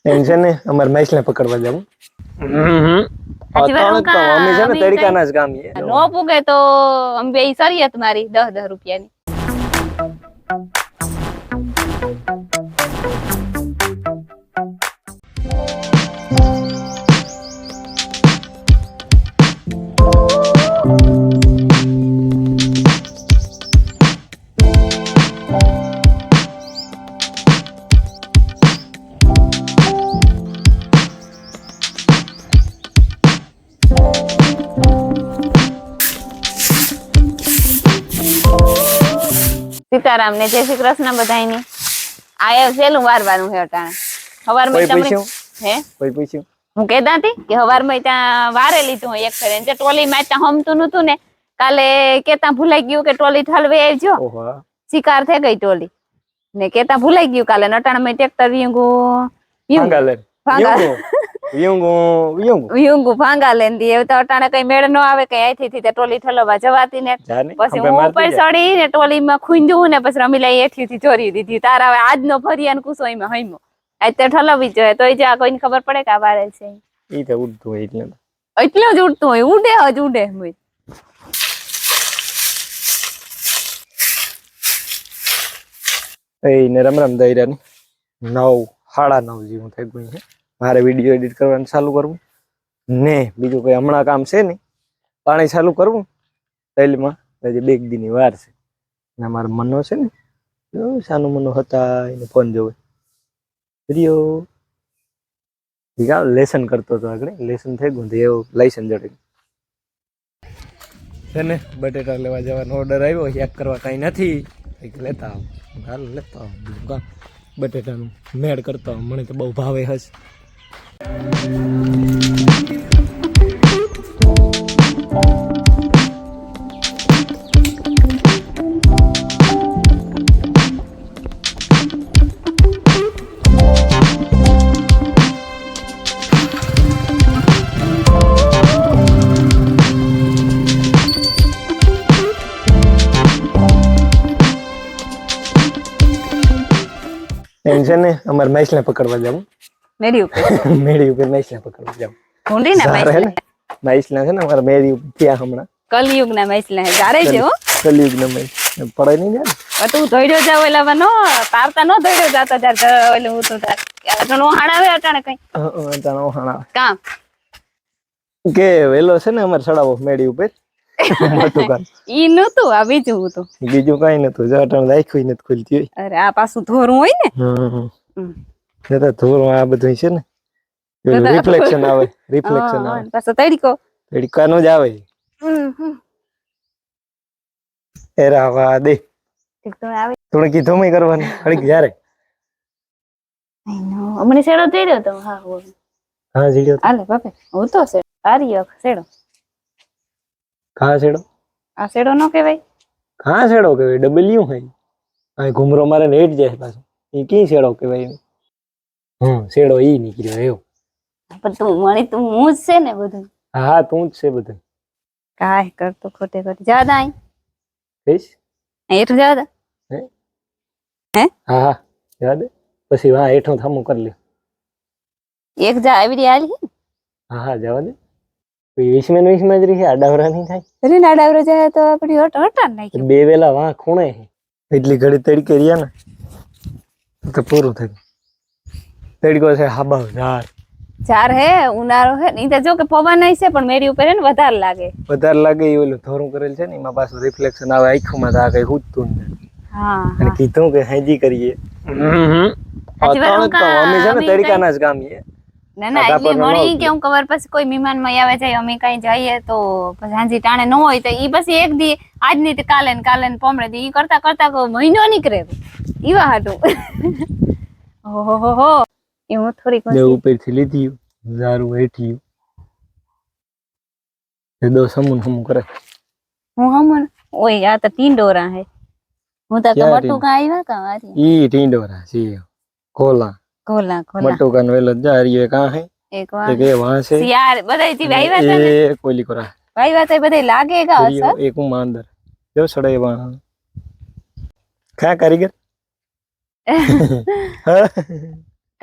એમ છે ને અમાર મહેશ ને પકડવા જાવું. અતાણ તો અમે છે ને તડકાના જ કામ છે. નો પૂગે તો અમે બે સરિયત મારી 10 રૂપિયાની. સીતારામ ને જય શ્રી કૃષ્ણ બધાયની. આયા સેલું વારવાનું હે અટાણે. હવારમાં તમને હે કોઈ પૂછ્યું હું કહેતા હતી કે હવારમાં ત્યાં વારે લીધું હોય એક ફેરે જે ટોલી માં ત્યાં હમતું નતું ને કાલે કેતા ભૂલાઈ ગયું કે ટોલી ઠલવે આવજો. ઓહો શિકાર થઈ ગઈ ટોલી ને કેતા ભૂલાઈ ગયું કાલે નટાણા માં ટ્રેક્ટર વિયુંગુ ભાંગા લેન દી એવું તો અટાણે કઈ મેળ ન આવે કઈ અહીંથી તે ટોલી ઠલવા જવાતી ને પછી હું ઉપર ચડી ને ટોલી માં ખૂંદું ને પછી રમીલા એઠી થી ચોરી દીધી તારા હવે આજનો ફરિયાન કુસો એમાં હઈમો આજ તો ઠલવી જોઈએ તોય જે કોઈને ખબર પડે કે આ વારે છે ઈ તો ઉડતું હોય એટલે જ ઉડતું હોય ઉડે જ ઉડે હોય. એ ને રમ દઈરાની 9 9:30 જેવું થઈ ગયું છે. મારે વિડીયો એડિટ કરવાનું ચાલુ કરવું ને બીજું કઈ હમણાં કામ છે ને પાણી ચાલુ કરવું તૈલમાં હજી 2 દીની વાર છે ને મારો મનો છે ને સાનું મનો હતા એને ફોન જોવે વિડીયો બીજા લેસન કરતો હતો આગળ લેસન થઈ ગયું એવું લાયસન્સ જડે છે ને બટેટા લેવા જવાનો ઓર્ડર આવ્યો યાદ કરવા કઈ નથી એક લેતા આવો હાલ લેતા આવો બટેટાનું મેળ કરતા મને તો બહુ ભાવે હશે. એમ છે ને અમાર મહેશ ને પકડવા જાવું મેરી ઉપર મેરી ઉપર મહેશ ને પકડવા જાવું ઢૂંઢી ને મહેશ ના છે ને અમારા મેરી ઉપર ત્યાં હમણાં કલયુગ ના મહેશ ને જારે છે હો કલયુગ ના મહેશ પડે નહીં જાય તું ધોઈડ્યો જાવ એટલે નો તારતા નો ધોઈડ્યો જાતો ત્યારે એટલે હું તો તાર નો હાણાવે અટાણે કઈ અટાણે હાણાવે કામ કે વેલો છે ને અમાર સડાવો મેડી ઉપર મોટું કામ ઈ નતું આ બીજું હતું બીજું કઈ નતું જો અટાણે રાખ્યું નથી ખુલતી હોય. અરે આ પાછું ધોરું હોય ને તો ધોરું આ બધું છે ને રિફ્લેક્શન આવે રિફ્લેક્શન આવે પાછો તડકાનો જ આવે એરા વા દે થોડું કીધું મેં કરવાની ઘડીક જ્યારે અમને શેડો થઈ રહ્યો તો હા જીડ્યો હાલે બાપે હું તો છે આર્ય શેડો કहाँ छेड़ो आ सेड़ो नो के भाई कहाँ छेड़ो के भाई डबल्यू है आ घुमरो मारे नेट जाए पास ये की छेड़ो के भाई छेड़ो ई निकळ्यो एव पण તું મણી તું હું જ છે ને બધું હા તું જ છે બધું કાય કરતો ખોટે ખોટે જાદા આઈ કઈશ હેઠ જાદા હે હા યાદ પછી વા હેઠો થામું કરી લે એક જા આવી રી આલી હા જવા દે 20 માં જ રહી આડાવરા નહીં થાય અરે આડાવરા જાય તો આપડી હટા નાખી બે વેલા વા ખૂણે એટલી ઘડી તડકે રહ્યા ને તો પૂરું થઈ તડકો છે હાબાવ ચાર હે ઉનાળો હે નહીં તો જો કે પવન નહીં છે પણ મેરી ઉપર હે ને વધારે લાગે એ ઓલું થોરું કરેલ છે ને એમાં પાછું રિફ્લેક્શન આવે આંખોમાં તો આ કઈ હુજતું નથી. હા અને કીધું કે હેજી કરીએ અમે છે ને તડકાના જ કામ છે ના ના એટલે મણી કે હું કવર પછી કોઈ મહેમાન માં આવે જાય અમે કઈ જઈએ તો પછી હાંજી ટાણે ન હોય તો ઈ પછી એક દી આજ ની તો કાલે ને પોમડે દી ઈ કરતા કરતા મહિનો નીકળે ઈવા હાટું ઓહો એ હું થોડીક બે ઉપર થી લીધી ઝારું હેઠી એ દો સમૂન હમ કરે હું હમન ઓય આ તો ટીંડોરા હે હું તો કમટુ કા આવ્યા કા વારી ઈ ટીંડોરા છે કોલા કોલા મટુકાન વેલો જારીએ કા હે એક વાર કે વહાં છે યાર બધાય થી આવ્યા હતા ને એ કોલી કોરા આવ્યા તો બધાય લાગેગા અસર એક હું અંદર જો સડાઈ વહાં કા કારીગર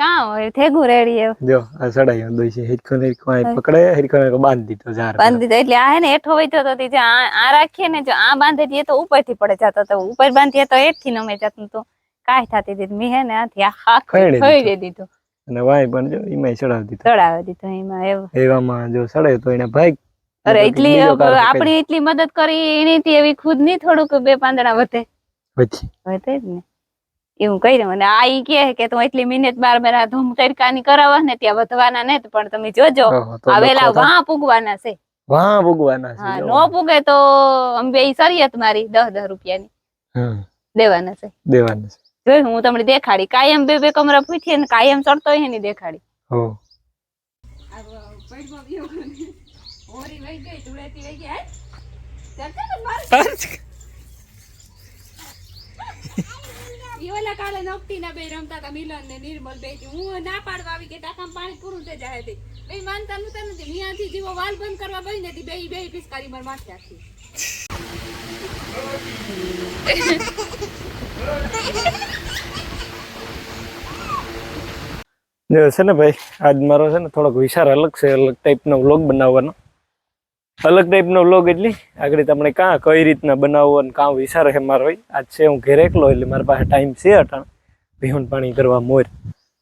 કાં હોય થેગું રેડી એવું જો આ સડાઈ દોઈ છે હિરખો ને હિરખો આ પકડે હિરખો ને બાંધી દીધો ઝાર બાંધી દીધો એટલે આ હે ને હેઠો વઈતો તો જે આ રાખીએ ને જો આ બાંધી દઈએ તો ઉપરથી પડે જતો તો ઉપર બાંધીએ તો હેઠથી નમે જતું તો કાંઈ થતી હતી મેં હે ને આથી આ ખોઈ દીધું અને વાય પણ જો એમાં ચડાવી દીધો ચડાવી દીધો એમાં એવું એવામાં જો સડે તો એને ભાઈ અરે એટલી આપણી એટલી મદદ કરી એની એવી ખુદ ની થોડુંક બે પાંદડા વધે પછી વધે જ ને એવું કહી અને આ ઈ કે તું એટલી મિનિટ બાર ધૂમ તડકાની કરાવવા ને ત્યાં વધવાના ને પણ તમે જોજો આવેલા વાં પૂગવાના છે વાં પૂગવાના છે હા નો પૂગે તો અંબે શરિયત મારી 10 રૂપિયાની દેવાના છે જોઈ હું તમને દેખાડી કાયમ બે કમરા પૂછીએ ને કાયમ ચડતો હોય એની દેખાડી હો ઓરી વઈ ગઈ ધૂળેટી વઈ ગઈ ચાલ ઈઓલા કાલે નોકટી ના બે રમતા હતા મિલન ને નિર્મલ બે હું ના પાડવા આવી કે ટાંકામાં પાણી પૂરું થઈ જાય છે બે માનતા નથી મિયાથી જીવો વાલ બંધ કરવા ગઈ નથી બે પિસ્કારી માર માથે આખી જો છે ને ભાઈ આજ મારો છે ને થોડોક વિચાર અલગ છે અલગ ટાઈપનો વ્લોગ બનાવવાનો અલગ ટાઈપનો વ્લોગ એટલે આગળ તમને કાં કઈ રીતના બનાવવો અને કાં વિચાર છે મારો આજ છે હું ઘેર એકલો એટલે મારી પાસે ટાઈમ છે અટાણ ભીહું પાણી કરવા મોર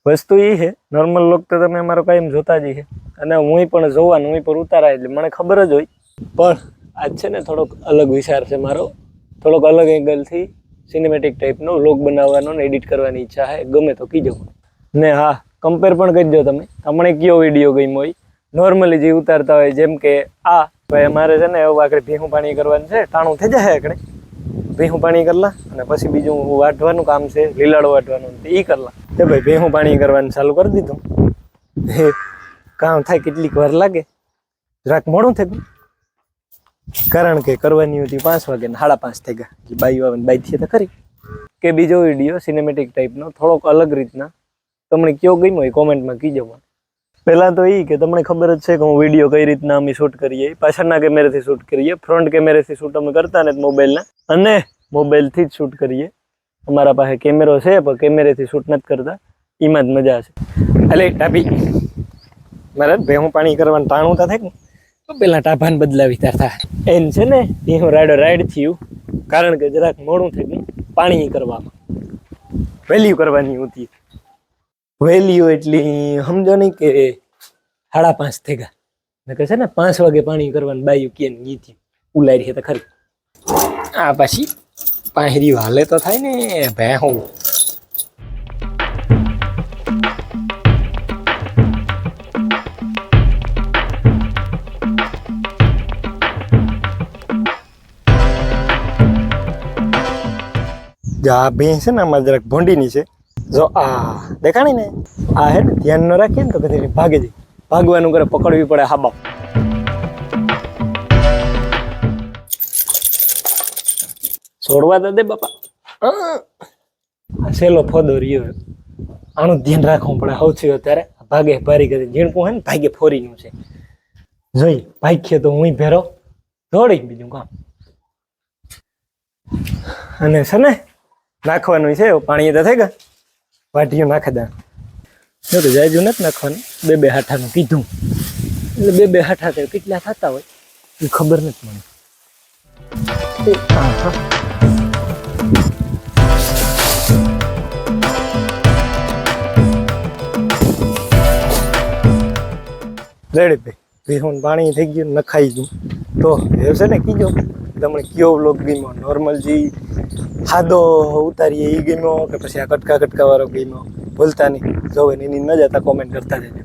વસ્તુ એ છે નોર્મલ વ્લોગ તો તમે અમારો કાયમ જોતા જ છે અને હું પણ જોવાનું હું પણ ઉતારા એટલે મને ખબર જ હોય પણ આજ છે ને થોડોક અલગ વિચાર છે મારો થોડોક અલગ એંગલથી સિનેમેટિક ટાઈપનો વ્લોગ બનાવવાનો ને એડિટ કરવાની ઈચ્છા છે ગમે તો કીજો ને હા કમ્પેર પણ કરજો તમે તમને કયો વિડીયો ગમ્યો હોય નોર્મલી જે ઉતારતા હોય જેમ કે આ ભાઈ અમારે છે ને એવું આગળ ભીહું પાણી કરવાનું છે ટાણું થઈ જાય આગળ ભીહું પાણી કરલા અને પછી બીજું વાટવાનું કામ છે લીલાડો વાટવાનું એ કરલા તે ભાઈ ભીહું પાણી કરવાનું ચાલુ કરી દીધું કામ થાય કેટલીક વાર લાગે જરાક મોડું થઈ ગયું કારણ કે કરવાની હતી 5 વાગે ને 5:30 થઈ ગયા બાઈ આવે બાઈ થી તો ખરી કે બીજો વિડીયો સિનેમેટિક ટાઈપનો થોડોક અલગ રીતના તમને કયો ગમ્યો હોય કોમેન્ટમાં કીજો પહેલા તો એ કે તમને ખબર જ છે કે હું વિડીયો કઈ રીતના અમે શૂટ કરીએ પાછળના કેમેરાથી શૂટ કરીએ ફ્રન્ટ કેમેરાથી શૂટ અમે કરતા ને મોબાઈલના અને મોબાઈલથી જ શૂટ કરીએ અમારા પાસે કેમેરો છે પણ કેમેરાથી શૂટ નથી કરતા એમાં જ મજા છે એટલે ટાપી મારે ભેહું પાણી કરવાનું ટાણું તા થાય ને તો પેલા ટાભાને બદલાવી તા એમ છે ને એ હું રાઈડ થયું કારણ કે જરાક મોડું થઈ ગયું પાણી કરવામાં વેલ્યુ કરવાની હતી વેલ્યુ એટલી સમજો નહીં કે 5:30 થઈ ગયા ને કે છે ને 5 વાગે પાણી કરવાનું બાયું કે ગીતી ઉલારી છે તો ખરી આ પછી પાહરી હાલે તો થાય ને ભેહું જા ભેંસ છે ને આમાં જરાક ભોંડીની છે જો આ દેખાણી ને આ હે ને ધ્યાન ન રાખીએ ને તો કદી ભાગે જાય ભાગવાનું કરે પકડવી પડે હાબા છોડવા તો દે બાપા સેલો ફોદો રહ્યો આનું ધ્યાન રાખવું પડે સૌથી અત્યારે ભાગે ભારી કરી ઝીણકું હે ને ભાગે ફોરીનું છે જોઈ ભાગ્ય તો હું ભેરો દોડી બીજું કામ અને છે ને નાખવાનું છે પાણી તો થઈ ગયા વાટીયું નાખી દે જો તો જાયજુ નથી નાખવાનું 2 હાથાનું કીધું એટલે 2 હાથા કેટલા થતા હોય એ ખબર નથી મને રેડી ભાઈ ભીહું પાણી થઈ ગયું નખાઈ ગયું તો એ છે ને કીજો તમને કયો વ્લોગ ગમ્યો નોર્મલ જે સાદો ઉતારીએ એ ગમ્યો કે પછી આ કટકા વાળો ગમ્યો ભૂલતા નહીં જોવે એની ન જતા કોમેન્ટ કરતા જજો